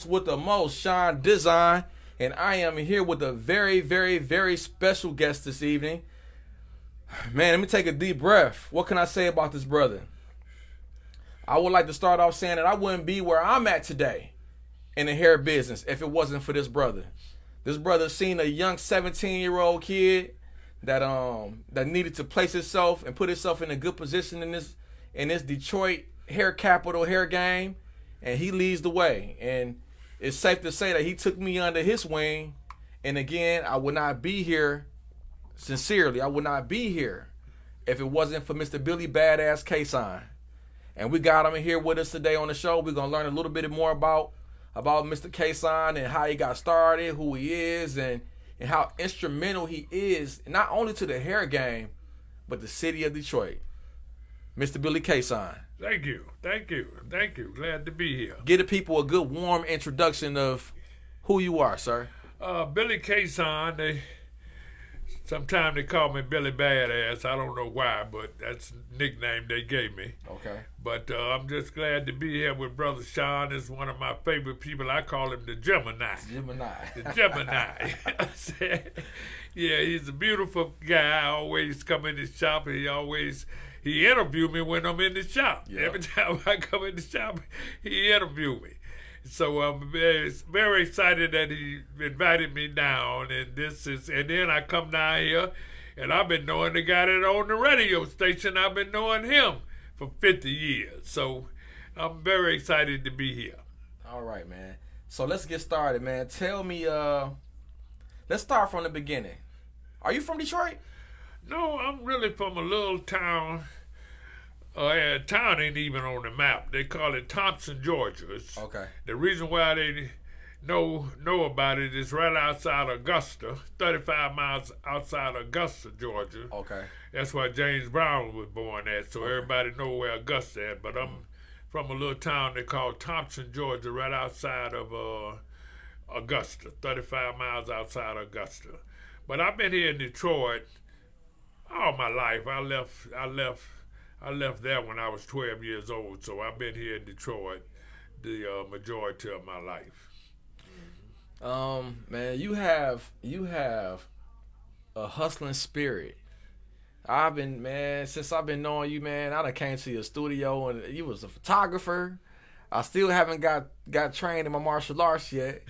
with the most, Sean Design, and I am here with a very, very, very special guest this evening. Man, let me take a deep breath. What can I say about this brother? I would like to start off saying that I wouldn't be where I'm at today in the hair business if it wasn't for this brother. This brother seen a young 17-year-old kid that needed to place himself and put himself in a good position in this Detroit hair capital hair game, and he leads the way. And it's safe to say that he took me under his wing. And again, I would not be here. Sincerely, I would not be here if it wasn't for Mr. Billy Badass Cason. And we got him in here with us today on the show. We're gonna learn a little bit more about Mr. Cason and how he got started, who he is, and how instrumental he is, not only to the hair game, but the city of Detroit. Mr. Billy Cason. Thank you. Glad to be here. Give the people a good, warm introduction of who you are, sir. Billy Cason, sometimes they call me Billy Badass. I don't know why, but that's the nickname they gave me. Okay. But I'm just glad to be here with Brother Sean. Is one of my favorite people. I call him the Gemini. The Gemini. Yeah, he's a beautiful guy. I always come in his shop. He interviewed me when I'm in the shop. Yep. Every time I come in the shop, he interviewed me. So I'm very excited that he invited me down, and then I come down here, and I've been knowing the guy that owned the radio station. I've been knowing him for 50 years. So I'm very excited to be here. All right, man. So let's get started, man. Tell me, let's start from the beginning. Are you from Detroit? No, I'm really from a little town. Town ain't even on the map. They call it Thompson, Georgia. Okay. The reason why they know about it is right outside Augusta, 35 miles outside Augusta, Georgia. Okay. That's why James Brown was born at, so everybody know where Augusta at. But I'm from a little town they call Thompson, Georgia, right outside of Augusta, 35 miles outside Augusta. But I've been here in Detroit all my life. I left there when I was 12 years old, so I've been here in Detroit the majority of my life. Man, you have a hustling spirit. Since I've been knowing you, man, I done came to your studio and you was a photographer. I still haven't got trained in my martial arts yet.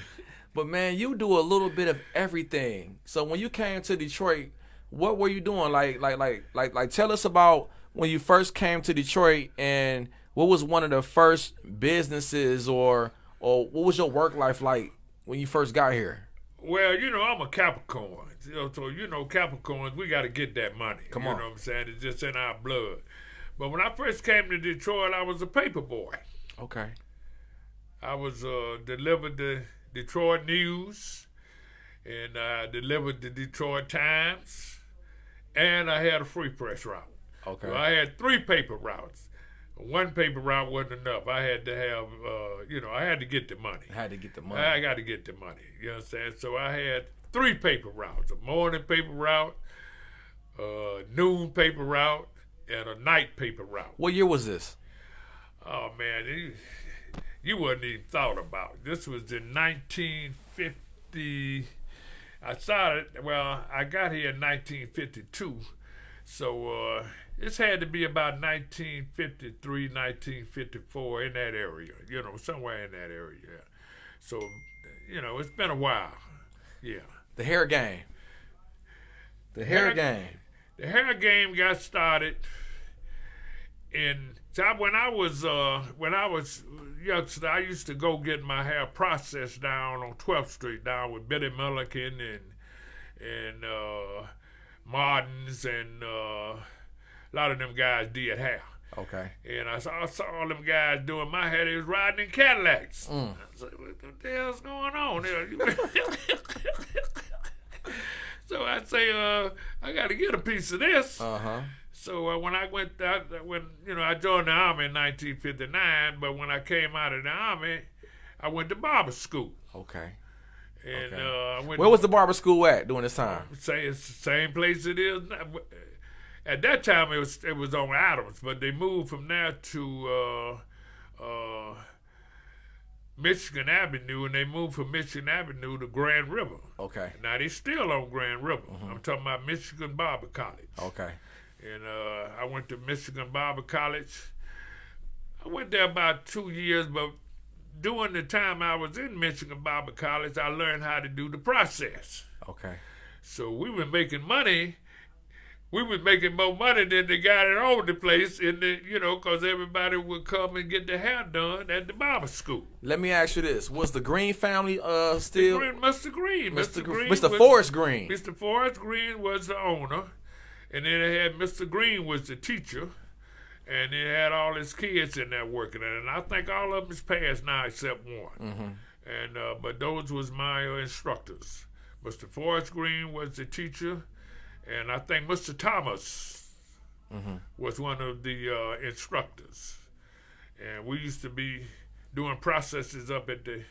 But man, you do a little bit of everything. So when you came to Detroit, what were you doing? Like tell us about when you first came to Detroit, and what was one of the first businesses or what was your work life like when you first got here? Well, I'm a Capricorn. So Capricorns, we got to get that money. Come on. You know what I'm saying? It's just in our blood. But when I first came to Detroit, I was a paper boy. Okay. I was delivered the Detroit News, and I delivered the Detroit Times, and I had a free press route. Okay. So I had 3 paper routes. One paper route wasn't enough. I had to have, I had to get the money. I got to get the money. You understand? So I had 3 paper routes: a morning paper route, a noon paper route, and a night paper route. What year was this? Oh man, you wouldn't even thought about it. This was in 1950. I got here in 1952. So it's had to be about 1953, 1954, in that area, somewhere in that area. So, it's been a while. Yeah. The hair game. The hair game got started when I was youngster. I used to go get my hair processed down on 12th Street, down with Billy Milliken and Martins, and a lot of them guys did hair. Okay. And I saw all them guys doing my hair. They was riding in Cadillacs. I said, what the hell's going on there? So I say, I got to get a piece of this. Uh-huh. So when I joined the Army in 1959, but when I came out of the Army, I went to barber school. Okay. And where was the barber school at during this time? Say it's the same place it is now. At that time, it was on Adams, but they moved from there to Michigan Avenue, and they moved from Michigan Avenue to Grand River. Okay. Now they still on Grand River. I'm talking about Michigan Barber College. Okay. And I went to Michigan Barber College. I went there about 2 years, but during the time I was in Michigan Barber College, I learned how to do the process. Okay. So we were making money. We was making more money than the guy that owned the place, because everybody would come and get their hair done at the barber school. Let me ask you this: was the Green family still? Mr. Green. Mr. Forrest Green. Mr. Forrest Green was the owner, and then they had Mr. Green was the teacher, and they had all his kids in there working. And I think all of them is passed now except one. And but those was my instructors. Mr. Forrest Green was the teacher. And I think Mr. Thomas was one of the instructors. And we used to be doing processes up at the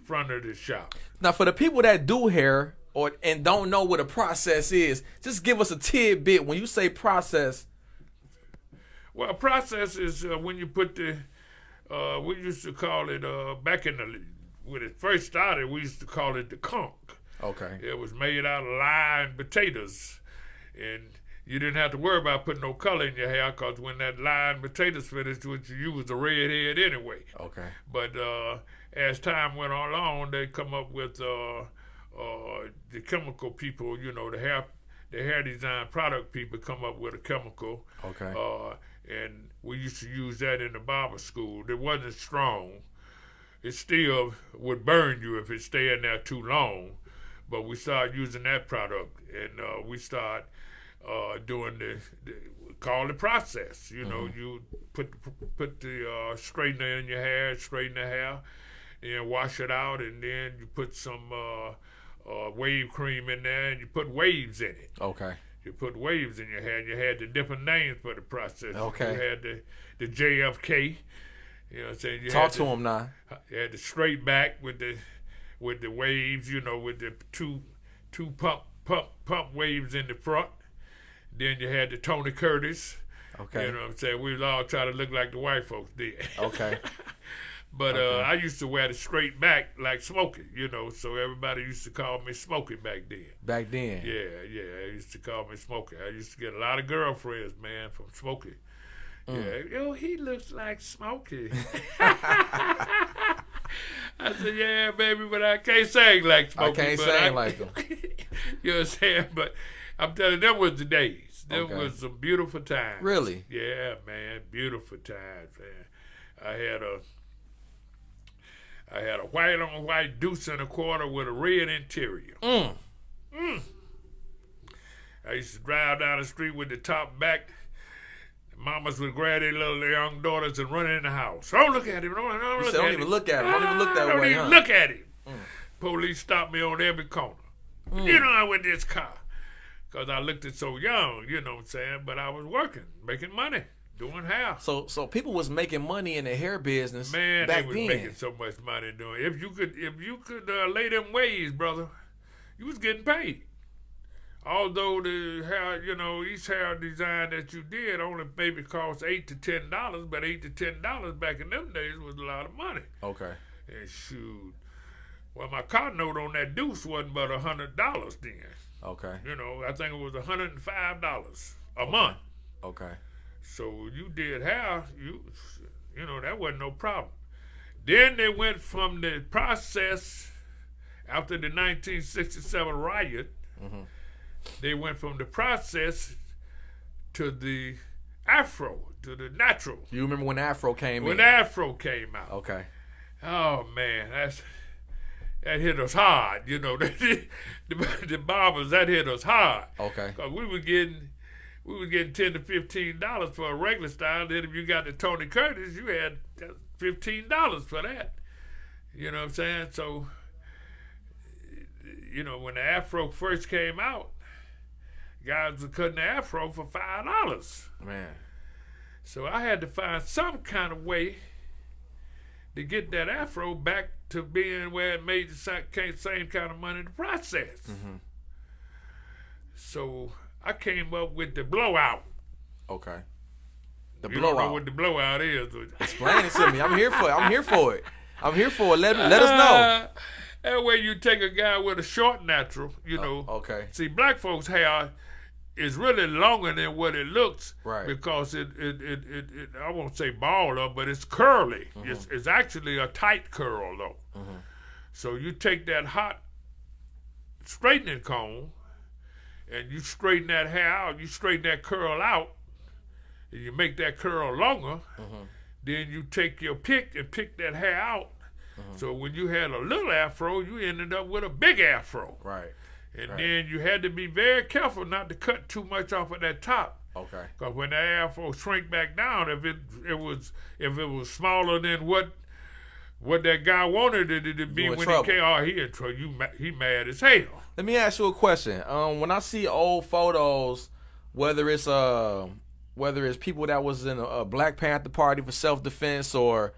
front of the shop. Now, for the people that do hair and don't know what a process is, just give us a tidbit. When you say process. Well, a process is when you put we used to call it, back when it first started, we used to call it the conch. Okay. It was made out of lye and potatoes. And you didn't have to worry about putting no color in your hair, because when that lye and potatoes finished, you was a redhead anyway. Okay. But as time went along, they come up with the chemical people, the hair design product people come up with a chemical. Okay. And we used to use that in the barber school. It wasn't strong. It still would burn you if it stayed in there too long. But we started using that product, and we start doing call it process. You put the straightener in your hair, straighten the hair, and wash it out, and then you put some wave cream in there, and you put waves in it. Okay. You put waves in your hair, and you had the different names for the process. Okay. You had the JFK. You know what I'm saying? Talk to him now. You had the straight back with the waves, with the two pump waves in the front. Then you had the Tony Curtis. Okay. You know what I'm saying? We was all trying to look like the white folks did. Okay. But I used to wear the straight back like Smokey, so everybody used to call me Smokey back then. Back then? Yeah, I used to call me Smokey. I used to get a lot of girlfriends, man, from Smokey. Yeah, he looks like Smokey. I said, yeah, baby, but I can't sing like Smokey. I can't sing like him. You know what I'm saying? But I'm telling you, them was the days. Them was some beautiful times. Really? Yeah, man, beautiful times, man. I had a white on white deuce and a quarter with a red interior. I used to drive down the street with the top back. Mamas would grab their little young daughters and run in the house. Don't look at him. Don't even look at him. Don't even look that don't way. Don't even look at him. Police stopped me on every corner. With this car. Because I looked it so young, you know what I'm saying? But I was working, making money, doing hair. So people was making money in the hair business. Man, back they was then. making so much money doing it. If you could lay them ways, brother, you was getting paid. Although the hair, each hair design that you did only maybe cost $8 to $10, but $8 to $10 back in them days was a lot of money. Okay. And shoot, well, my car note on that deuce wasn't but $100 then. Okay. I think it was $105 a month. Okay. So you did hair, that wasn't no problem. Then they went from the process after the 1967 riot. They went from the process to the afro, to the natural. You remember when Afro came in? When Afro came out. Okay. Oh, man, that hit us hard, the barbers, that hit us hard. Okay. Because we were getting $10 to $15 for a regular style. Then if you got the Tony Curtis, you had $15 for that. You know what I'm saying? So, when the Afro first came out, guys were cutting the Afro for $5. Man. So I had to find some kind of way to get that Afro back to being where it made the same kind of money in the process. So I came up with the blowout. Okay. The You blowout. don't know what the blowout is. Explain it to me. I'm here for it. I'm here for it. Let us know. That way you take a guy with a short natural, you know. Okay. See, black folks' hair is really longer than what it looks, right? Because it I won't say bald up, but it's curly. It's actually a tight curl though. So you take that hot straightening comb and you straighten that hair out. You straighten that curl out, and you make that curl longer. Then you take your pick and pick that hair out. So when you had a little afro, you ended up with a big afro. Right. And then you had to be very careful not to cut too much off of that top. Okay. Because when that afro shrink back down, if it was smaller than what that guy wanted it to be when he came, he in trouble. He mad as hell. Let me ask you a question. When I see old photos, whether it's people that was in a Black Panther Party for self-defense or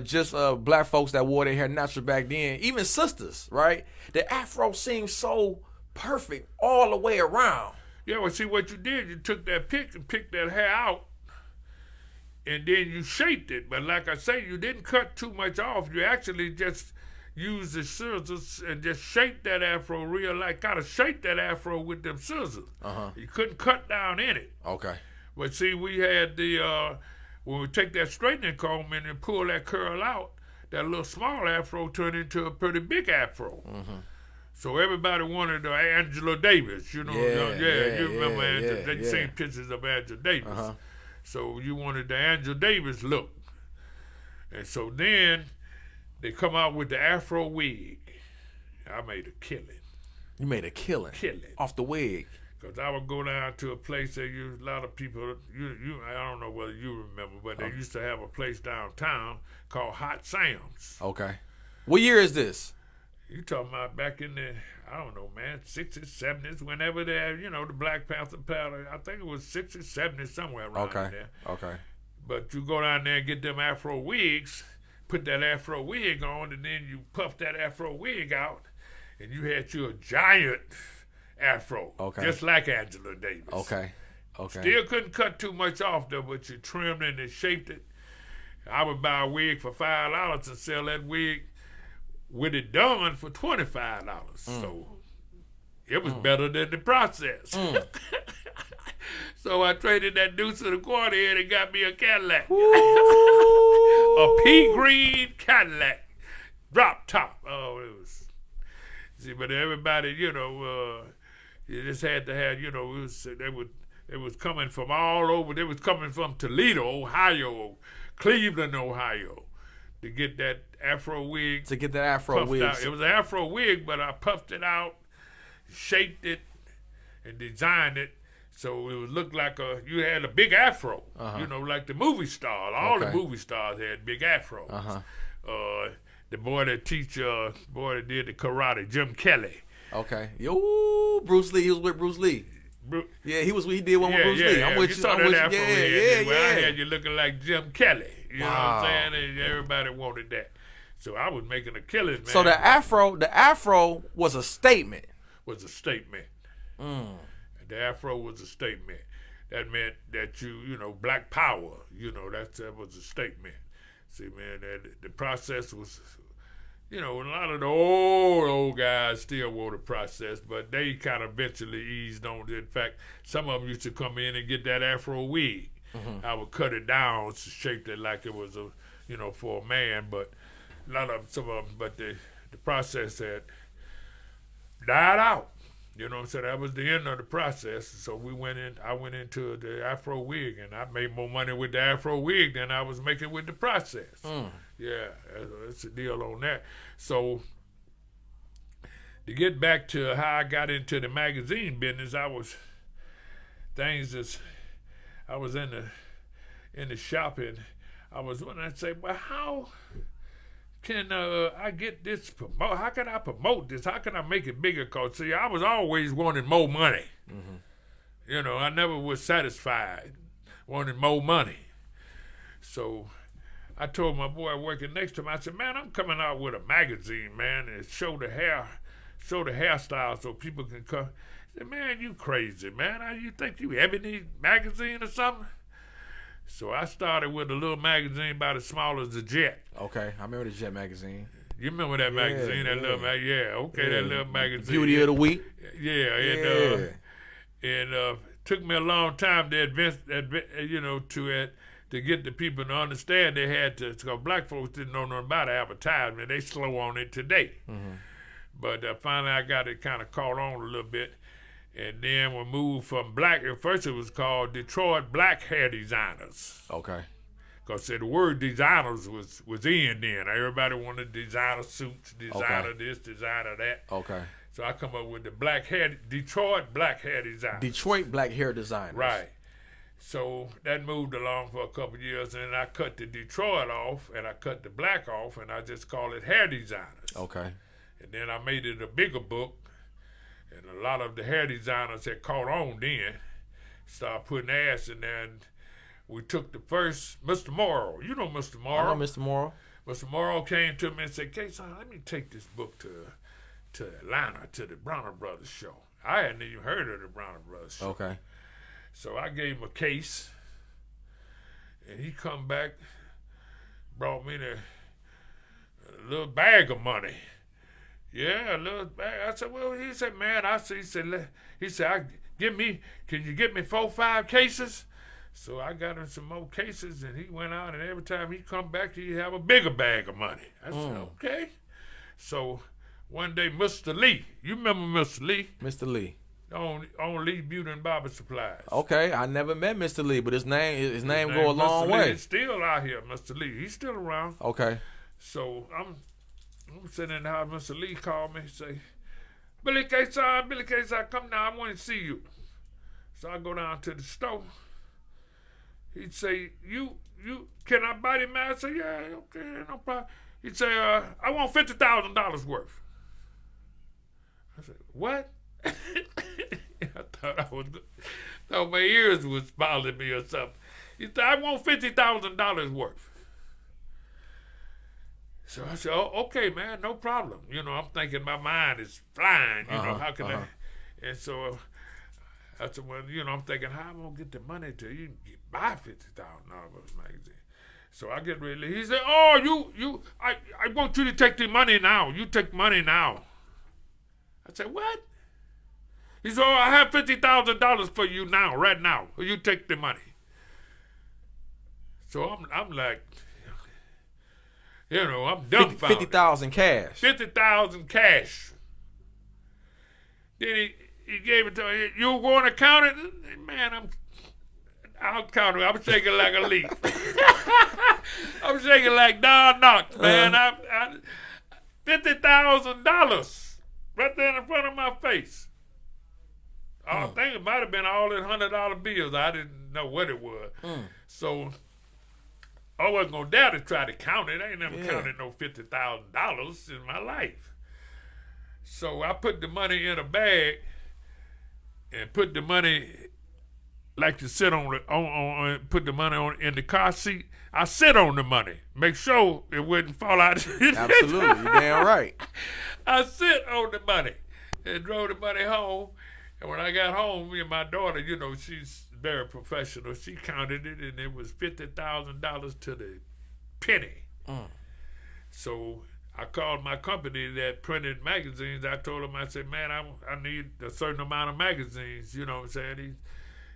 just black folks that wore their hair natural back then, even sisters, right? The afro seems so perfect all the way around. Yeah, well, see what you did, you took that pick and picked that hair out, and then you shaped it. But like I say, you didn't cut too much off. You actually just used the scissors and just shaped that afro kind of shaped that afro with them scissors. You couldn't cut down in it. Okay. But see, we had when we take that straightening comb in and pull that curl out, that little small afro turned into a pretty big afro. So everybody wanted Angela Davis, you know. You remember Angela. You seen pictures of Angela Davis. So you wanted the Angela Davis look. And so then they come out with the afro wig. I made a killing. You made a killing? Off the wig? Because I would go down to a place that a lot of people, I don't know whether you remember, but they used to have a place downtown called Hot Sam's. Okay. What year is this? You talking about back in the, I don't know, man, 60s, 70s, whenever they had, the Black Panther Party. I think it was 60s, 70s, somewhere around there. Okay. But you go down there and get them afro wigs, put that afro wig on, and then you puff that afro wig out, and you had you a giant afro, just like Angela Davis. Okay. Still couldn't cut too much off though, but you trimmed it and shaped it. I would buy a wig for $5 and sell that wig with it done for $25. So it was better than the process. So I traded that deuce to the quarter in and got me a Cadillac. A pea green Cadillac. Drop top. Oh, it was. See, but everybody, you just had to have, they was coming from all over. They was coming from Toledo, Ohio, Cleveland, Ohio, to get that afro wig. To get that afro wig. It was an afro wig, but I puffed it out, shaped it, and designed it so it would look like you had a big afro, like the movie stars. All the movie stars had big afros. The boy that did the karate, Jim Kelly. Okay. Yo, Bruce Lee. He was with Bruce Lee. He did one with Bruce Lee. I'm with you. Saw that afro. I had you looking like Jim Kelly. You know what I'm saying? And everybody wanted that. So I was making a killing, man. So the afro was a statement. The afro was a statement. That meant that black power, that was a statement. See, man, the process was, a lot of the old guys still wore the process, but they kind of eventually eased on it. In fact, some of them used to come in and get that afro wig. I would cut it down, shaped it like it was for a man, but some of them, but the process had died out. You know what I'm saying? That was the end of the process. So I went into the afro wig, and I made more money with the afro wig than I was making with the process. Yeah, that's the deal on that. So to get back to how I got into the magazine business, I was in the shop, and I was when I say, well, how can I get this promote? How can I promote this? How can I make it bigger? Cause see, I was always wanting more money. I never was satisfied, wanting more money. So I told my boy working next to him, I said, man, I'm coming out with a magazine, man, and show the hairstyle so people can come. He said, man, you crazy, man. You think you Ebony magazine or something? So I started with a little magazine about as small as the Jet. Okay, I remember the Jet magazine. You remember that magazine? That little that little magazine. Beauty of the Week. Yeah, and took me a long time to to get the people to understand they had to, because black folks didn't know nothing about advertisement. They slow on it today. Mm-hmm. But finally I got it kind of caught on a little bit. And then we moved from black. At first it was called Detroit Black Hair Designers. Okay. Because the word designers was in then. Everybody wanted designer suits, designer this, designer that. Okay. So I come up with the Detroit Black Hair Designers. Detroit Black Hair Designers. Right. So that moved along for a couple of years, and then I cut the Detroit off, and I cut the black off, and I just call it Hair Designers. Okay. And then I made it a bigger book, and a lot of the hair designers had caught on then, started putting ads in there, and we took the first, Mr. Morrow. You know Mr. Morrow. I know Mr. Morrow. Mr. Morrow came to me and said, Cason, let me take this book to Atlanta, to the Bronner Brothers show. I hadn't even heard of the Bronner Brothers show. Okay. So I gave him a case, and he come back, brought me a little bag of money. Yeah, a little bag. I said, well, he said, man, he said, can you get me 4 or 5 cases? So I got him some more cases, and he went out, and every time he come back, he'd have a bigger bag of money. I said, okay. So one day, Mr. Lee, you remember Mr. Lee? Mr. Lee. On Lee Beauty and Barber Supplies. Okay, I never met Mr. Lee, but his name go a long Mr. way. Lee is still out here, Mr. Lee. He's still around. Okay. So I'm sitting in the house. Mr. Lee called me and say, Billy Cason, come down. I want to see you. So I go down to the store. He'd say, you can I buy him? I say, yeah, okay, no problem. He'd say, I want $50,000 worth. I said, what? I thought my ears was bothering me or something. He said, I want $50,000 worth. So I said, oh, okay, man, no problem. I'm thinking my mind is flying. How can I? And so I said, well, I'm thinking, how am I going to get the money to you buy $50,000 magazine? So I get ready. He said, oh, I want you to take the money now. You take money now. I said, what? He said, oh, I have $50,000 for you now, right now. You take the money. So I'm like, I'm dumbfounded. 50,000 cash. 50,000 cash. Then he gave it to me. You going to count it? Man, I'll count it. I'm shaking like a leaf. I'm shaking like Don Knox, man. $50,000 right there in front of my face. I think it might have been all in $100 bills. I didn't know what it was. So I wasn't going to dare to try to count it. I ain't never counted no $50,000 in my life. So I put the money in a bag and put the money, like to sit on put the money in the car seat. I sit on the money, make sure it wouldn't fall out. Absolutely, you're damn right. I sit on the money and drove the money home. And when I got home, me and my daughter, she's very professional. She counted it, and it was $50,000 to the penny. So I called my company that printed magazines. I told them, I said, man, I need a certain amount of magazines. You know what I'm saying?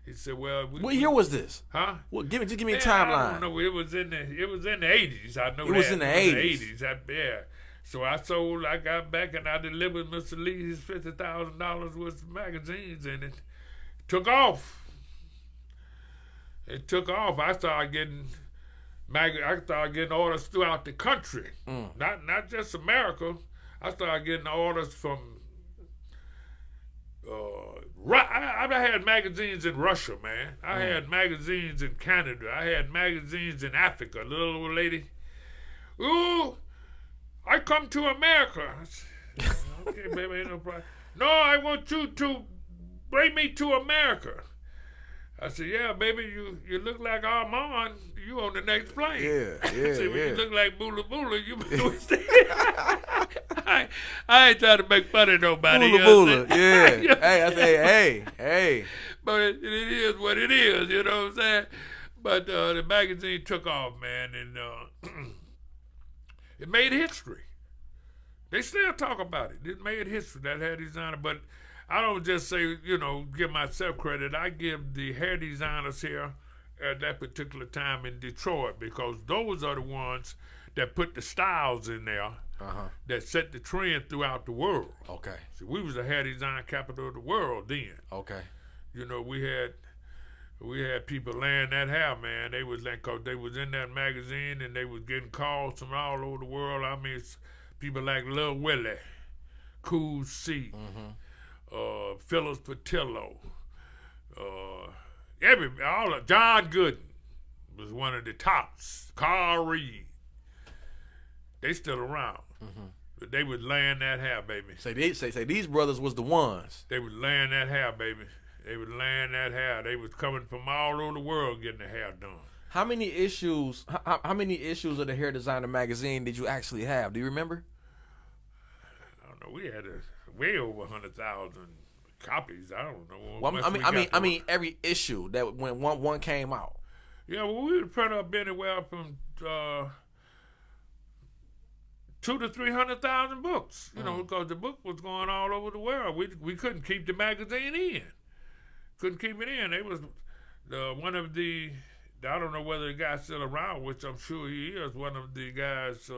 He said, well, what year was this? Huh? Well, give me a timeline. I don't know. It was in the 80s. I know it was in the 80s. Yeah. So I got back and I delivered Mr. Lee his $50,000 worth of magazines, and it took off. It took off. I started getting orders throughout the country, not just America. I started getting orders from. I had magazines in Russia, man. I had magazines in Canada. I had magazines in Africa. Little old lady, ooh, I come to America. I said, okay, baby, ain't no problem. No, I want you to bring me to America. I said, yeah, baby, you look like Armand. You on the next plane. Yeah. You look like Bula Bula. You I ain't trying to make fun of nobody. Bula, yeah. Hey, I say, hey. But it is what it is, you know what I'm saying? But the magazine took off, man, and it made history. They still talk about it. It made history, that hair designer. But I don't just say, give myself credit. I give the hair designers here at that particular time in Detroit, because those are the ones that put the styles in there that set the trend throughout the world. Okay. See, we was the hair design capital of the world then. Okay. We had people laying that hair, man. They was like, cause they was in that magazine and they was getting calls from all over the world. I mean, it's people like Lil Willie, Cool C, Phyllis Patillo, John Gooden was one of the tops. Carl Reed. They still around. But they was laying that hair, baby. Say these brothers was the ones. They was laying that hair, baby. They was laying that hair. They was coming from all over the world getting the hair done. How many issues of the Hair Designer magazine did you actually have? Do you remember? I don't know. We had way over 100,000 copies. I don't know. Well, I mean, every issue that when one came out. Yeah, well, we would print up anywhere from 200,000 to 300,000 books. Because the book was going all over the world. We couldn't keep the magazine in. Couldn't keep it in. It was one of the, I don't know whether the guy's still around, which I'm sure he is, one of the guys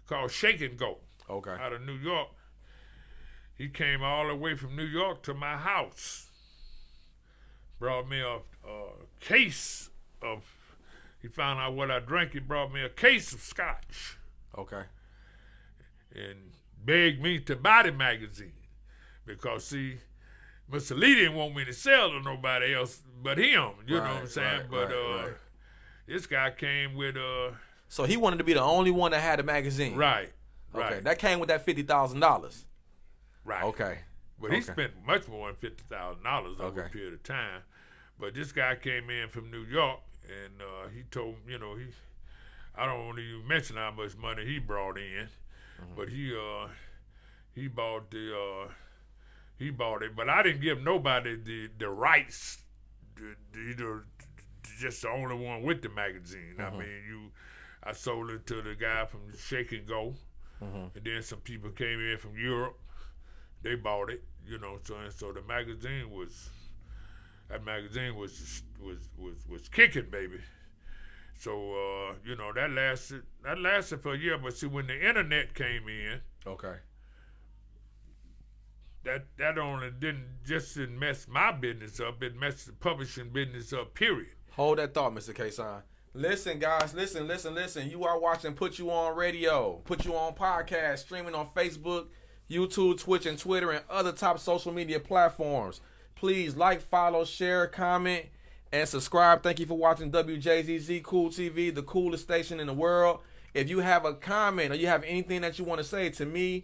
called Shake and Go. Okay. Out of New York. He came all the way from New York to my house. Brought me a case of, he found out what I drank, he brought me a case of scotch. Okay. And begged me to buy the magazine. Because, see, Mr. Lee didn't want me to sell to nobody else but him. You know what I'm saying? Right. This guy came with So he wanted to be the only one that had a magazine. Right. Okay. That came with that $50,000. Right. Okay. But he spent much more than $50,000 over a period of time. But this guy came in from New York, and he told me, I don't want to even mention how much money he brought in, but he bought he bought it. But I didn't give nobody the rights, just the only one with the magazine. I mean, I sold it to the guy from Shake and Go, and then some people came in from Europe. They bought it, so the magazine was kicking, baby. So that lasted for a year. But see, when the internet came in, that only didn't mess my business up. It messed the publishing business up. Period. Hold that thought, Mr. Cason. Listen, guys, listen. You are watching Put You On Radio, Put You On Podcast, streaming on Facebook, YouTube, Twitch, and Twitter, and other top social media platforms. Please like, follow, share, comment, and subscribe. Thank you for watching WJZZ Cool TV, the coolest station in the world. If you have a comment or you have anything that you want to say to me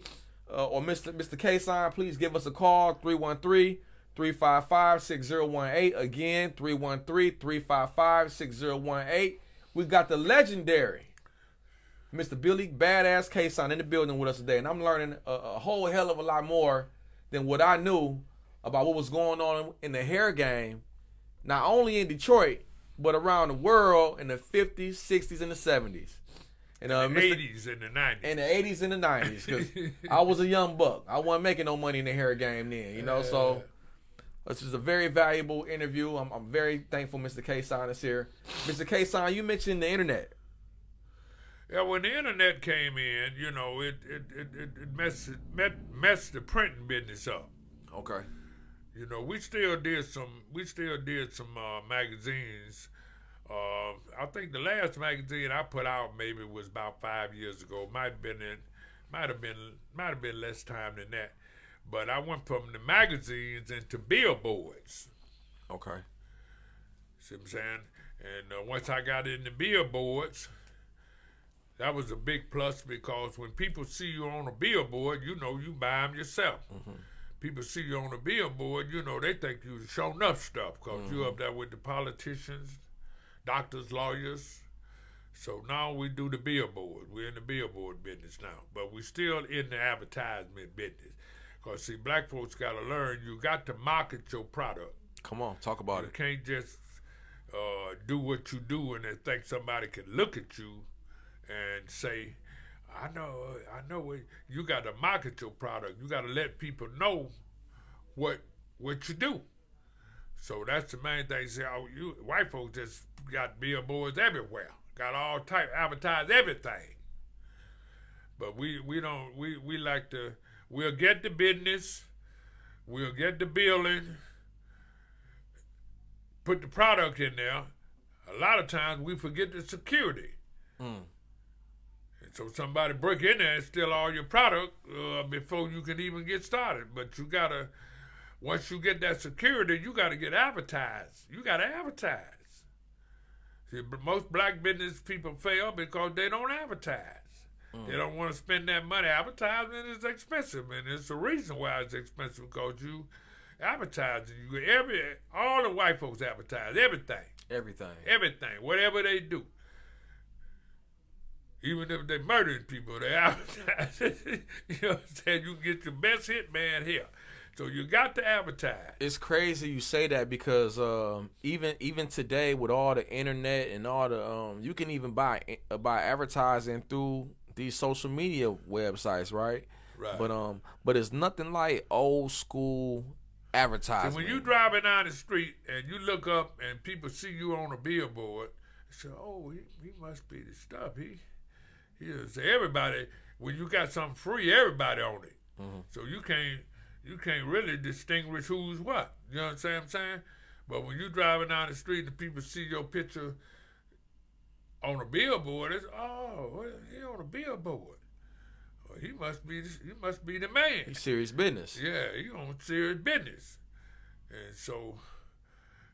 or Mr. Cason, please give us a call, 313-355-6018. Again, 313-355-6018. We got the legendary Mr. Billy Badass Cason in the building with us today, and I'm learning a whole hell of a lot more than what I knew about what was going on in the hair game, not only in Detroit, but around the world in the 50s, 60s, and the 70s. And, the 80s and the 90s. In the 80s and the 90s, because I was a young buck. I wasn't making no money in the hair game then, so this is a very valuable interview. I'm very thankful Mr. Cason is here. Mr. Cason, you mentioned the internet. Yeah, when the internet came in, it messed the printing business up. Okay. We still did some magazines. I think the last magazine I put out maybe was about 5 years ago. Might have been less time than that. But I went from the magazines into billboards. Okay. See what I'm saying? And once I got into billboards, that was a big plus, because when people see you on a billboard, you buy them yourself. People see you on a billboard, they think you show enough stuff, because you're up there with the politicians, doctors, lawyers. So now we do the billboard. We're in the billboard business now, but we're still in the advertisement business. Because, see, black folks got to learn, you got to market your product. Come on, talk about it. You can't just do what you do and they think somebody can look at you and say, I know you got to market your product. You got to let people know what you do. So that's the main thing. See, white folks just got billboards everywhere, got all type advertise everything. But we like to, we'll get the business, we'll get the billing, put the product in there. A lot of times we forget the security. And so somebody break in there and steal all your product before you can even get started. But you gotta, once you get that security, you gotta get advertised. You gotta advertise. See, most black business people fail because they don't advertise. They don't want to spend that money. Advertising is expensive, and it's the reason why it's expensive, because you advertising. All the white folks advertise everything, whatever they do. Even if they murdering people, they advertise. You know what I'm saying? You get your best hit man here. So you got to advertise. It's crazy you say that because even today with all the internet and all the you can even buy advertising through these social media websites, right? Right. But it's nothing like old school advertising. So when you driving down the street and you look up and people see you on a billboard, they say, "Oh, he must be the stuff." He is. Everybody, when you got something free, everybody on it. So you can't really distinguish who's what. You know what I'm saying? But when you driving down the street and people see your picture on a billboard, it's, oh, he on a billboard. Well, he must be the man. He's serious business. Yeah, he on serious business. And so,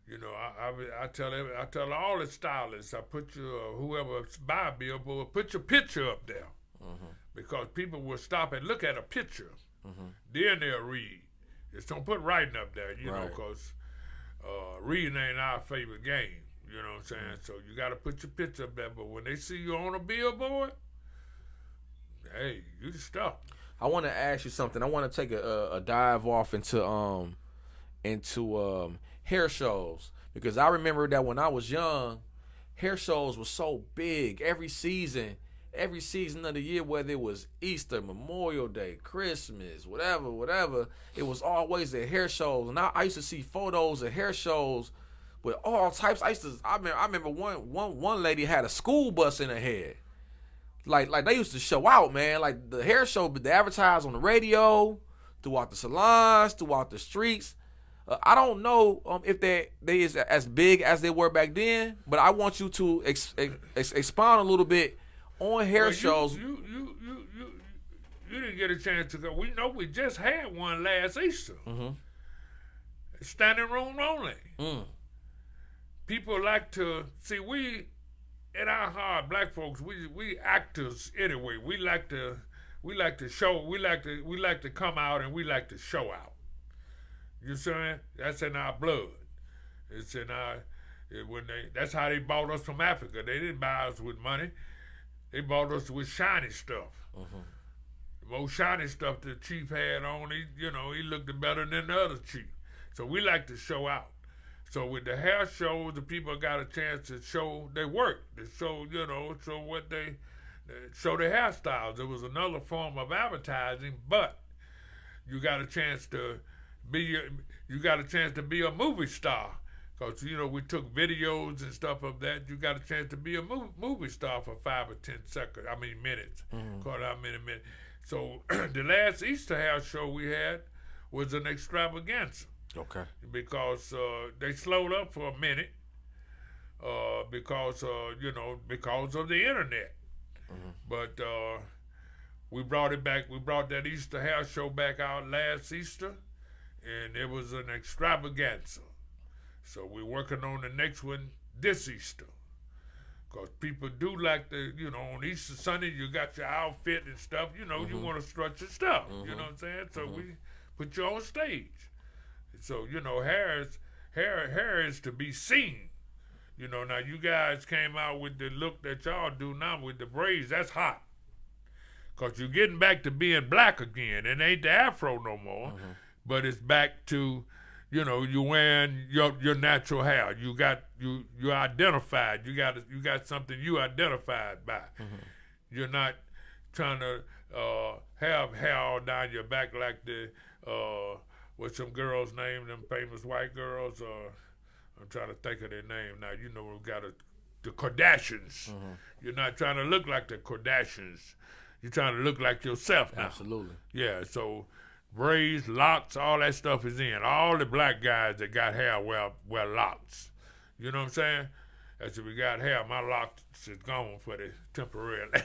you know, I tell all the stylists, I put whoever buy a billboard, put your picture up there, because people will stop and look at a picture, then they'll read. Just don't put writing up there, you know, because reading ain't our favorite game. You know what I'm saying? So you got to put your picture up there. But when they see you on a billboard, hey, you the stuff. I want to ask you something. I want to take a dive off into hair shows, because I remember that when I was young, hair shows were so big. Every season of the year, whether it was Easter, Memorial Day, Christmas, whatever, it was always at hair shows. And I used to see photos of hair shows with all types. I remember one lady had a school bus in her head. Like they used to show out, man. Like the hair show, but they advertise on the radio, throughout the salons, throughout the streets. I don't know if they is as big as they were back then, but I want you to expound a little bit on hair shows. You didn't get a chance to go. We know we just had one last Easter. Standing room only. People like to see, we in our heart, black folks, we actors anyway. We like to show. We like to come out and we like to show out. You see, that's in our blood. It's in our that's how they bought us from Africa. They didn't buy us with money. They bought us with shiny stuff. The most shiny stuff the chief had on, he looked better than the other chief. So we like to show out. So with the hair shows, the people got a chance to show their work. They show, show what show their hairstyles. It was another form of advertising, but you got a chance to be a movie star. Because, we took videos and stuff of that. You got a chance to be a movie star for 5 or 10 seconds. Minutes. Call it minute. So the last Easter house show we had was an extravaganza. Okay. Because they slowed up for a minute because of the internet. But we brought it back. We brought that Easter house show back out last Easter, and it was an extravaganza. So we're working on the next one this Easter. Because people do like on Easter Sunday, you got your outfit and stuff. You want to strut your stuff. You know what I'm saying? So we put you on stage. So, hair is to be seen. Now you guys came out with the look that y'all do now with the braids. That's hot. Because you're getting back to being black again. It ain't the afro no more. But it's back to, you know, you wearing your natural hair. You're identified. You got something you identified by. You're not trying to have hair all down your back like the what's some girls' name, them famous white girls. I'm trying to think of their name now. You know, we got the Kardashians. You're not trying to look like the Kardashians. You're trying to look like yourself now. Absolutely. Yeah, so braids, locks, all that stuff is in. All the black guys that got hair wear locks. You know what I'm saying? As if we got hair, my locks is gone for the temporarily.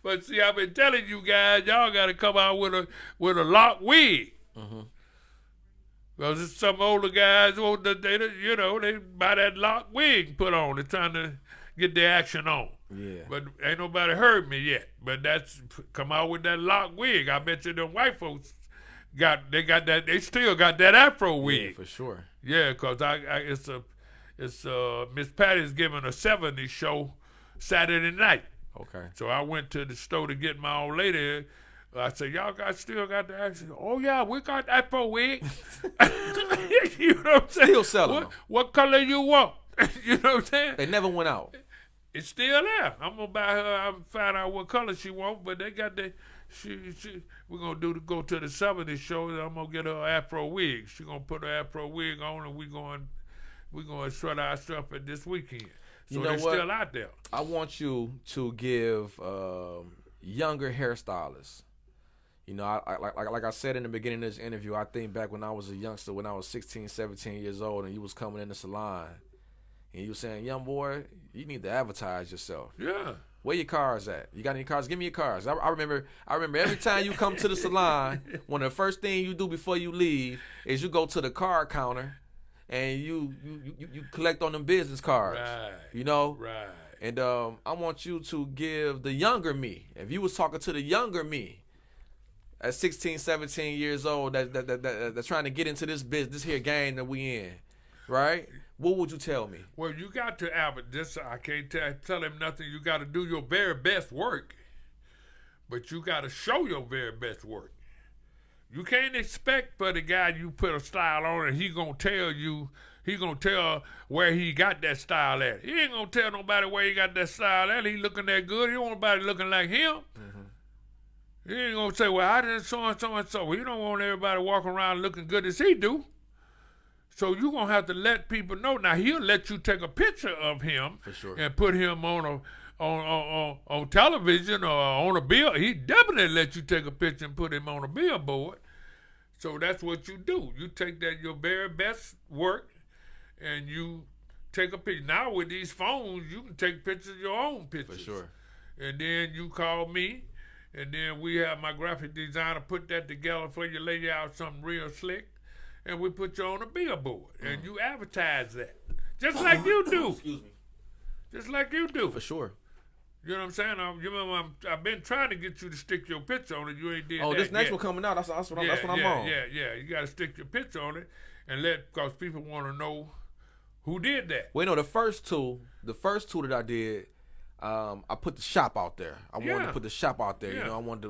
But see, I've been telling you guys, y'all got to come out with a lock wig. Because some older guys, they buy that lock wig put on. They're trying to get their action on. Yeah. But ain't nobody heard me yet. But that's come out with that lock wig. I bet you them white folks they still got that afro wig. Yeah, for sure. Yeah, because it's Miss Patty's giving a 70s show Saturday night. Okay. So I went to the store to get my old lady. I said, y'all still got the action? Oh, yeah, we got afro wig. You know what I'm saying? Still selling them. What color you want? You know what I'm saying? They never went out. It's still there. I'm gonna buy her. I'm find out what color she want, but they got the. We're gonna go to the 70s show. And I'm gonna get her afro wig. She gonna put her afro wig on, and we gonna strut our stuff at this weekend. So you know they're what? still out there. I want you to give younger hairstylists. You know, like I said in the beginning of this interview, I think back when I was a youngster, when I was 16, 17 years old, and you was coming in the salon, and you was saying, young boy, you need to advertise yourself. Yeah. Where your cars at? You got any cars? Give me your cars. I remember every time you come to the salon, one of the first things you do before you leave is you go to the card counter and you collect on them business cards. Right. You know? Right. And I want you to give the younger me, if you was talking to the younger me at 16, 17 years old that's trying to get into this business, this here game that we in, right? What would you tell me? Well, you got to I can't tell him nothing. You got to do your very best work, but you got to show your very best work. You can't expect for the guy you put a style on and he gonna tell where he got that style at. He ain't gonna tell nobody where he got that style at. He looking that good. He don't want nobody looking like him. He ain't gonna say, well, I did so and so and so. He don't want everybody walking around looking good as he do. So you're going to have to let people know. Now, he'll let you take a picture of him for sure, and put him on television or on a bill. He definitely let you take a picture and put him on a billboard. So that's what you do. You take your very best work and you take a picture. Now, with these phones, you can take pictures of your own pictures. For sure. And then you call me, and then we have my graphic designer put that together for you, lay you out something real slick. And we put you on a billboard, and you advertise that, just like you do. Excuse me. Just like you do. For sure. You know what I'm saying? You remember I've been trying to get you to stick your picture on it. You ain't did that. Oh, this next yet. one coming out. That's what I'm on. Yeah. You got to stick your picture on it and because people want to know who did that. Well, you know, the first two that I did, I put the shop out there. I wanted to put the shop out there. Yeah. You know, I wanted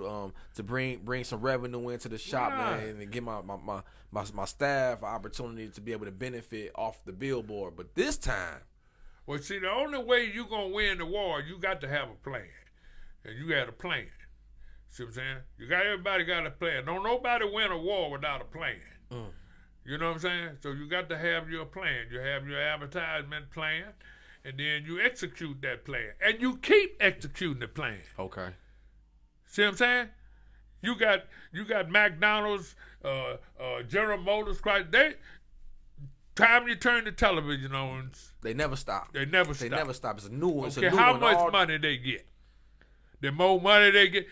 to bring some revenue into the shop, man, and give my staff an opportunity to be able to benefit off the billboard. But this time, well, see, the only way you gonna win the war, you got to have a plan, and you got a plan. See what I'm saying? Everybody got a plan. Don't nobody win a war without a plan. You know what I'm saying? So you got to have your plan. You have your advertisement plan. And then you execute that plan. And you keep executing the plan. Okay. See what I'm saying? You got McDonald's, General Motors, time you turn the television on, they never stop. They never stop. It's a new one. Okay, how much money they get? The more money they get.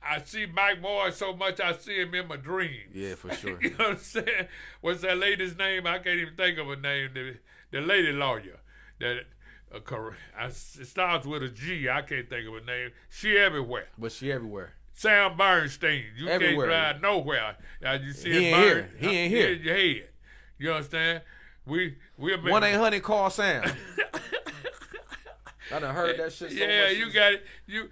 I see Mike Moore so much I see him in my dreams. Yeah, for sure. You know what I'm saying? What's that lady's name? I can't even think of her name. The lady lawyer. It starts with a G. I can't think of her name. She everywhere. But she everywhere. Sam Bernstein. You everywhere. Can't drive nowhere. You see he ain't here. He ain't here. In your head. You understand? We're 1-800 call Sam. I done heard that shit so much. Yeah, you got it. You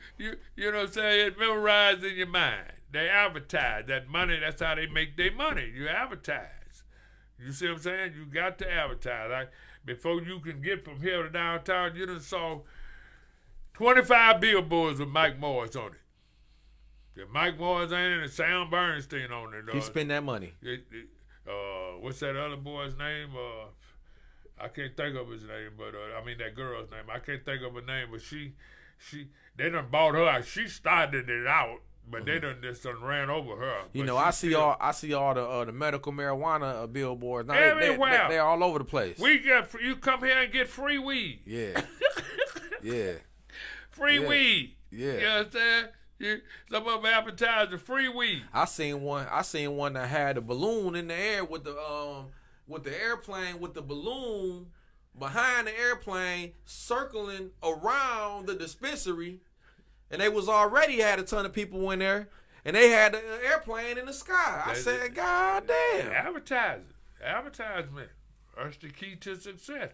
know what I'm saying? It memorized in your mind. They advertise. That money, that's how they make their money. You advertise. You see what I'm saying? You got to advertise. Like, before you can get from here to downtown, you done saw 25 billboards with Mike Morris on it. If Mike Morris ain't in it, Sam Bernstein on it. He spend that money. What's that other boy's name? I can't think of his name, but I mean that girl's name. I can't think of her name, but they done bought her out. She started it out, but they done ran over her. You know, I see all the medical marijuana billboards. Now, everywhere. They're all over the place. You come here and get free weed. Yeah. Yeah. Free weed. Yeah. You understand? Some of them advertise the free weed. I seen one that had a balloon in the air with the airplane with the balloon behind the airplane circling around the dispensary, and they was already had a ton of people in there, and they had the airplane in the sky. I said, God damn. Advertisement. That's the key to success.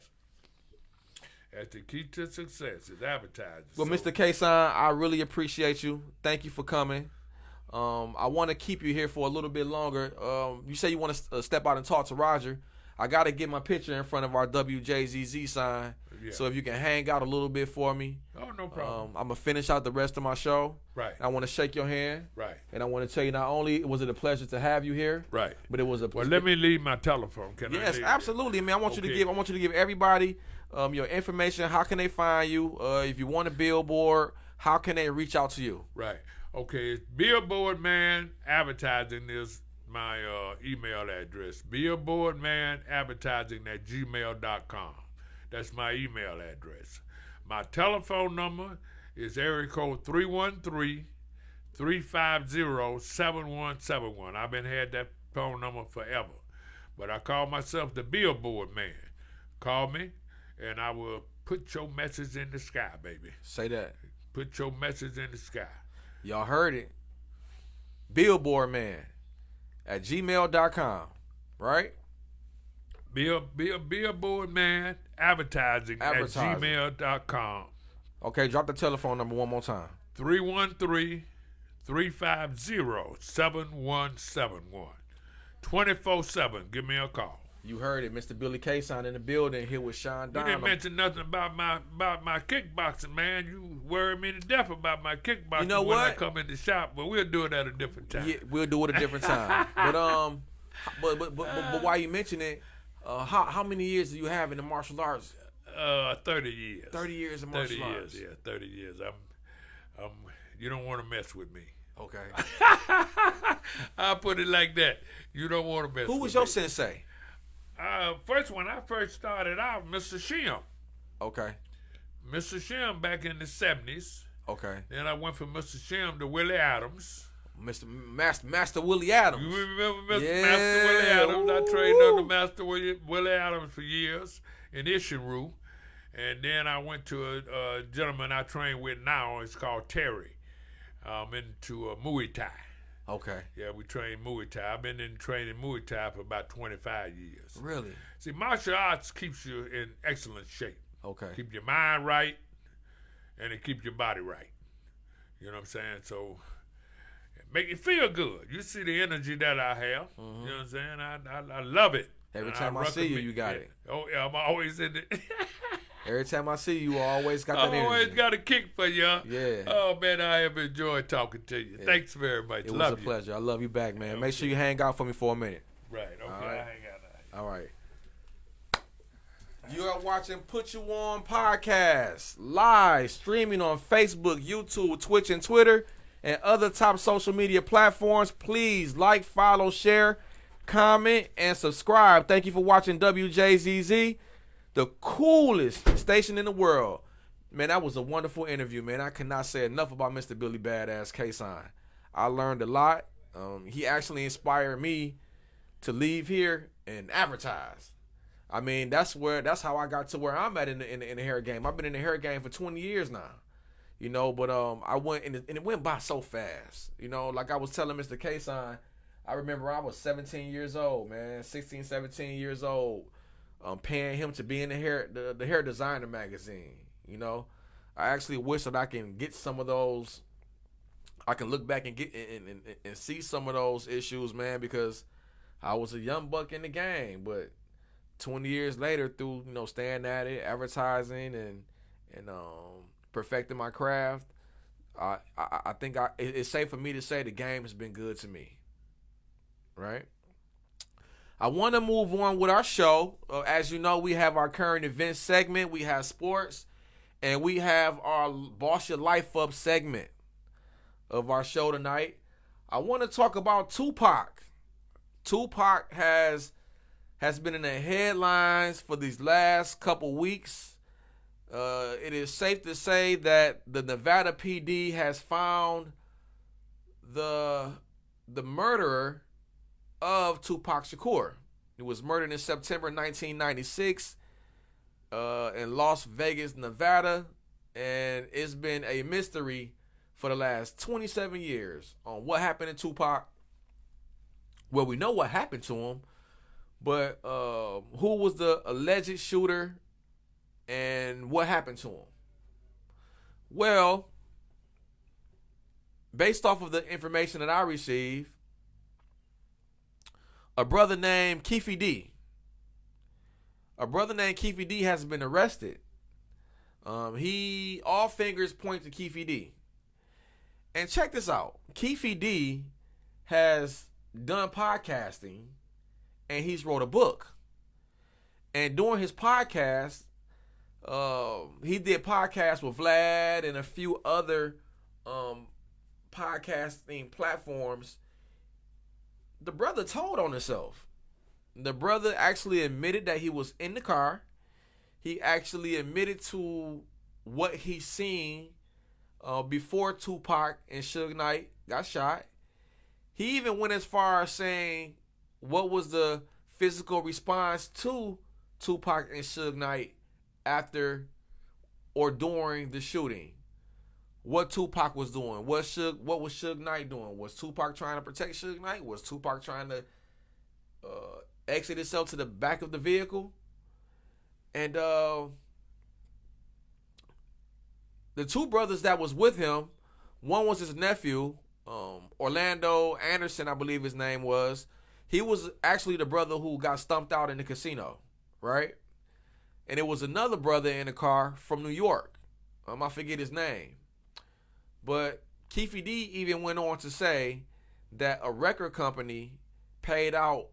That's the key to success is advertising. Well, Mr. Cason, I really appreciate you. Thank you for coming. I want to keep you here for a little bit longer. You say you want to step out and talk to Roger. I got to get my picture in front of our WJZZ sign. Yeah. So if you can hang out a little bit for me. Oh, no problem. I'm going to finish out the rest of my show. Right. I want to shake your hand. Right. And I want to tell you, not only was it a pleasure to have you here. Right. But it was a Well, let me leave my telephone. Can Yes, I leave absolutely. I mean, I want you to give everybody your information. How can they find you? If you want a billboard, how can they reach out to you? Right. Okay, it's Billboard Man Advertising is my email address. BillboardManAdvertising@gmail.com. That's my email address. My telephone number is area code 313-350-7171. I've been had that phone number forever, but I call myself the Billboard Man. Call me, and I will put your message in the sky, baby. Say that. Put your message in the sky. Y'all heard it. BillboardMan@gmail.com, right? Billboard Man Advertising @gmail.com. Okay, drop the telephone number one more time. 313-350-7171. 24/7. Give me a call. You heard it, Mr. Billy Cason in the building here with Sean Don. You didn't mention nothing about my kickboxing, man. You worry me to death about my kickboxing you know when I what? come in the shop, but we'll do it at a different time. Yeah, we'll do it a different time. But while you mention it, how many years do you have in the martial arts? 30 years. 30 years in martial arts. 30 years. You don't want to mess with me. Okay. I'll put it like that. You don't want to mess with me. Who was your sensei? When I first started out, Mr. Shim. Okay. Mr. Shim back in the 70s. Okay. Then I went from Mr. Shim to Willie Adams. Master Willie Adams. You remember Master Yeah. Willie Adams? Ooh. I trained under Master Willie Adams for years in Ishinru. And then I went to a gentleman I train with now. It's called Terry. I'm into Muay Thai. Okay. Yeah, we train Muay Thai. I've been in training Muay Thai for about 25 years. Really? See, martial arts keeps you in excellent shape. Okay. Keep your mind right, and it keep your body right. You know what I'm saying? So, make you feel good. You see the energy that I have. Mm-hmm. You know what I'm saying? I love it. Every time I see you, you got it. Oh, yeah, I'm always in it. Every time I see you, I always got that energy. I always got a kick for you. Yeah. Oh, man, I have enjoyed talking to you. Yeah. Thanks very much. It was a pleasure. I love you back, man. Okay. Make sure you hang out for me for a minute. Right. Okay, I'll hang out now. All right. You are watching Put You On Podcast, live streaming on Facebook, YouTube, Twitch, and Twitter, and other top social media platforms. Please like, follow, share, comment, and subscribe. Thank you for watching WJZZ, the coolest station in the world. Man, that was a wonderful interview, man. I cannot say enough about Mr. Billy Badass Cason. I learned a lot. He actually inspired me to leave here and advertise. I mean, that's how I got to where I'm at in the hair game. I've been in the hair game for 20 years now, you know. But I went and it went by so fast, you know. Like I was telling Mr. Cason, I remember I was 17 years old, man, 16, 17 years old, paying him to be in the hair designer magazine. You know, I actually wish that I can get some of those I can look back and get and see some of those issues, man, because I was a young buck in the game, but 20 years later, through staying at it, advertising, and perfecting my craft, I think it's safe for me to say the game has been good to me, right? I want to move on with our show. As you know, we have our current events segment, we have sports, and we have our Boss Your Life Up segment of our show tonight. I want to talk about Tupac. Tupac has been in the headlines for these last couple weeks. It is safe to say that the Nevada PD has found the murderer of Tupac Shakur. He was murdered in September 1996 in Las Vegas, Nevada, and it's been a mystery for the last 27 years on what happened to Tupac. Well, we know what happened to him, but who was the alleged shooter and what happened to him? Well, based off of the information that I received, a brother named Keefe D. has been arrested. All fingers point to Keefe D. And check this out. Keefe D has done podcasting and he's wrote a book. And during his podcast, he did podcasts with Vlad and a few other podcasting platforms. The brother told on himself. The brother actually admitted that he was in the car. He actually admitted to what he seen before Tupac and Suge Knight got shot. He even went as far as saying what was the physical response to Tupac and Suge Knight after or during the shooting. What Tupac was doing. What was Suge Knight doing? Was Tupac trying to protect Suge Knight? Was Tupac trying to exit himself to the back of the vehicle? And the two brothers that was with him, one was his nephew, Orlando Anderson, I believe his name was. He was actually the brother who got stumped out in the casino, right? And it was another brother in the car from New York. I forget his name. But Keefe D even went on to say that a record company paid out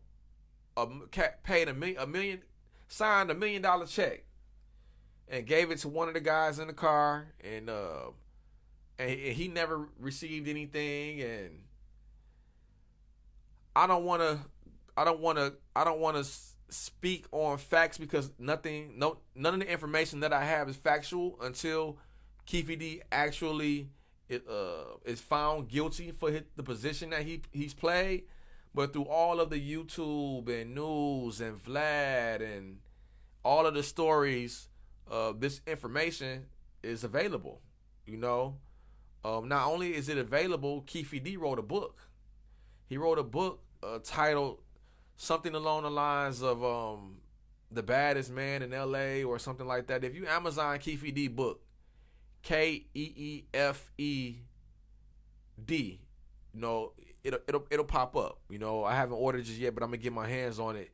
signed $1 million check and gave it to one of the guys in the car, and he never received anything. And I don't want to speak on facts because none of the information that I have is factual until Keefe D actually is found guilty for the position that he's played. But through all of the YouTube and news and Vlad and all of the stories, this information is available. Not only is it available, Keefe D wrote a book. He wrote a book titled something along the lines of The Baddest Man in LA or something like that. If you Amazon Keefe D book, KEEFED, it'll pop up. I haven't ordered it just yet, but I'm gonna get my hands on it.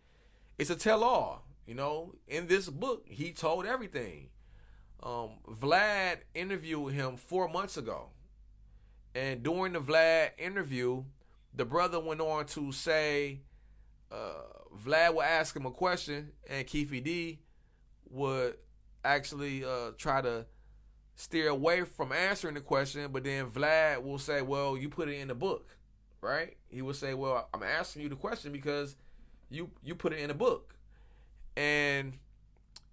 It's a tell-all. In this book, he told everything. Vlad interviewed him 4 months ago, and during the Vlad interview, the brother went on to say Vlad would ask him a question, and Keefe D would actually try to steer away from answering the question, but then Vlad will say, well, you put it in the book, right? He will say, well, I'm asking you the question because you put it in the book. And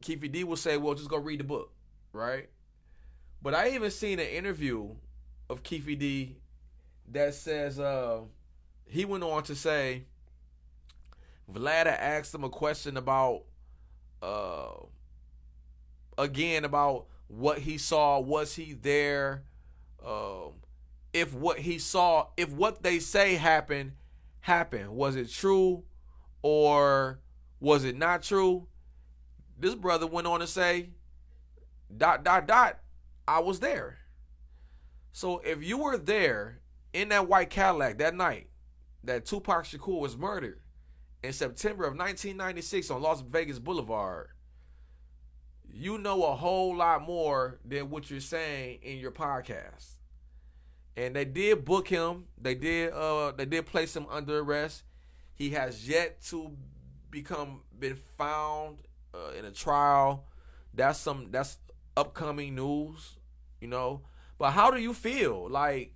Keefe D will say, well, just go read the book, right? But I even seen an interview of Keefe D that says he went on to say Vlad asked him a question about about what he saw. Was he there? If what he saw, if what they say happened, was it true or was it not true? This brother went on to say, ... I was there. So if you were there in that white Cadillac that night that Tupac Shakur was murdered in September of 1996 on Las Vegas Boulevard, you know a whole lot more than what you're saying in your podcast. And they did book him. They did place him under arrest. He has yet to been found in a trial. That's upcoming news, you know. But how do you feel? Like,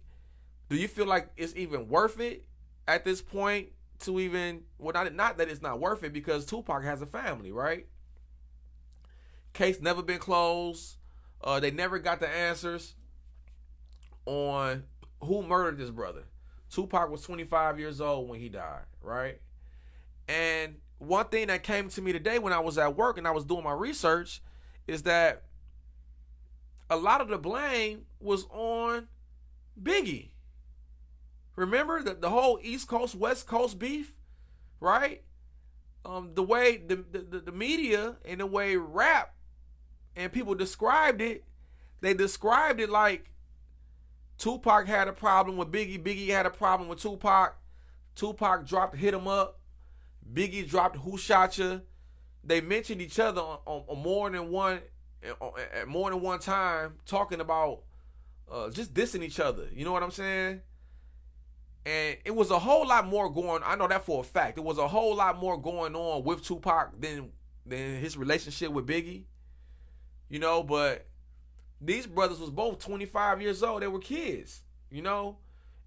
do you feel like it's even worth it at this point to even, well, not that it's not worth it, because Tupac has a family, right? Case never been closed. They never got the answers on who murdered this brother. Tupac was 25 years old when he died, right? And one thing that came to me today when I was at work and I was doing my research is that a lot of the blame was on Biggie. Remember the whole East Coast, West Coast beef, right? The way the media and the way rap and people described it, they described it like Tupac had a problem with Biggie. Biggie had a problem with Tupac. Tupac hit him up. Biggie dropped Who Shot Ya. They mentioned each other on more than one time, talking about just dissing each other. You know what I'm saying? And it was a whole lot more going. I know that for a fact. It was a whole lot more going on with Tupac than his relationship with Biggie. You know, but these brothers was both 25 years old. They were kids, you know,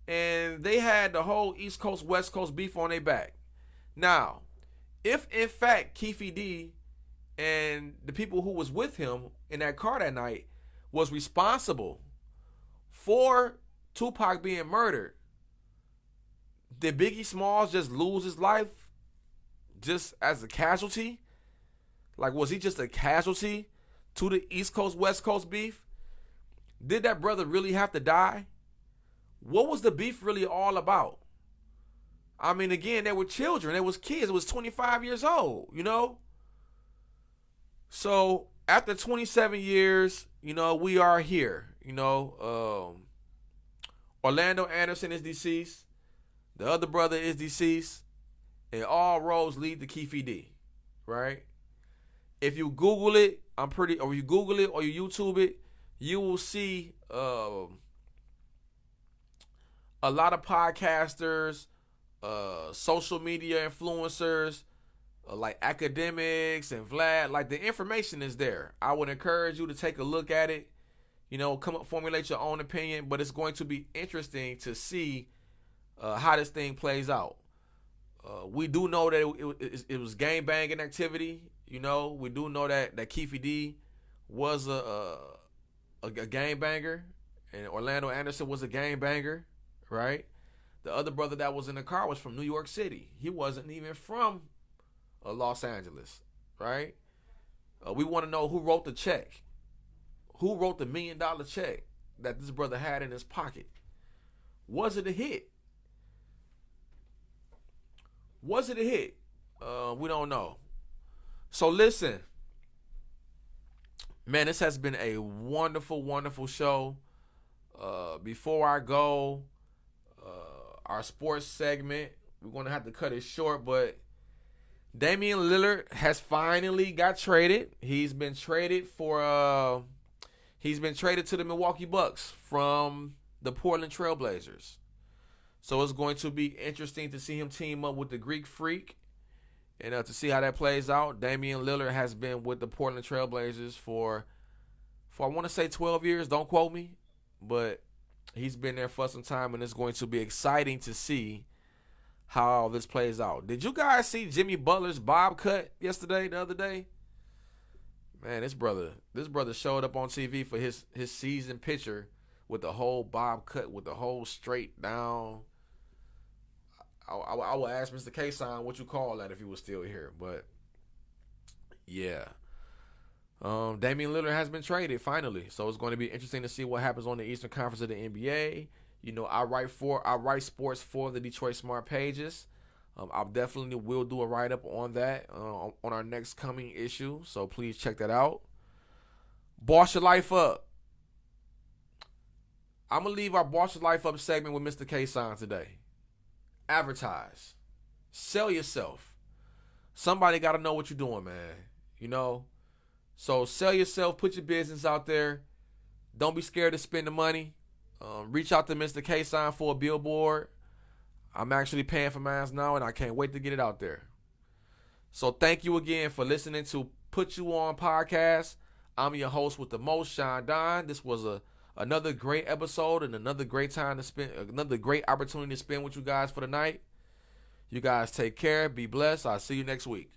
and they had the whole East Coast, West Coast beef on their back. Now, if in fact Keefe D and the people who was with him in that car that night was responsible for Tupac being murdered, did Biggie Smalls just lose his life just as a casualty? Like, was he just a casualty to the East Coast, West Coast beef? Did that brother really have to die? What was the beef really all about? I mean, again, they were children. They was kids. It was 25 years old, you know? So, after 27 years, you know, we are here, you know. Orlando Anderson is deceased. The other brother is deceased. And all roads lead to Keefe D, right? If you Google it, or you Google it or you YouTube it, you will see a lot of podcasters, social media influencers, like academics and Vlad. Like, the information is there. I would encourage you to take a look at it. You know, formulate your own opinion. But it's going to be interesting to see how this thing plays out. We do know that it was gang banging activity. You know, we do know that Keefe D was a gang banger, and Orlando Anderson was a gang banger, right? The other brother that was in the car was from New York City. He wasn't even from Los Angeles, right? We want to know who wrote the check. Who wrote the $1 million check that this brother had in his pocket? Was it a hit? Was it a hit? We don't know. So listen, man, this has been a wonderful, wonderful show. Before I go, our sports segment, we're going to have to cut it short, but Damian Lillard has finally got traded. He's been traded to the Milwaukee Bucks from the Portland Trailblazers. So it's going to be interesting to see him team up with the Greek Freak and to see how that plays out. Damian Lillard has been with the Portland Trailblazers for I want to say 12 years. Don't quote me, but he's been there for some time, and it's going to be exciting to see how all this plays out. Did you guys see Jimmy Butler's bob cut the other day? Man, this brother showed up on TV for his season picture with the whole bob cut, with the whole straight down. I will ask Mr. Cason what you call that if he was still here. But, yeah. Damian Lillard has been traded, finally. So it's going to be interesting to see what happens on the Eastern Conference of the NBA. You know, I write sports for the Detroit Smart Pages. I definitely will do a write-up on that on our next coming issue. So please check that out. Boss your life up. I'm going to leave our Boss Your Life Up segment with Mr. Cason today. Advertise. Sell yourself. Somebody got to know what you're doing, man. You know? So sell yourself. Put your business out there. Don't be scared to spend the money. Reach out to Mr. Cason for a billboard. I'm actually paying for mine now, and I can't wait to get it out there. So thank you again for listening to Put You On Podcast. I'm your host with the most, Sean Don. This was another great episode and another great time to spend, another great opportunity to spend with you guys for the night. You guys take care. Be blessed. I'll see you next week.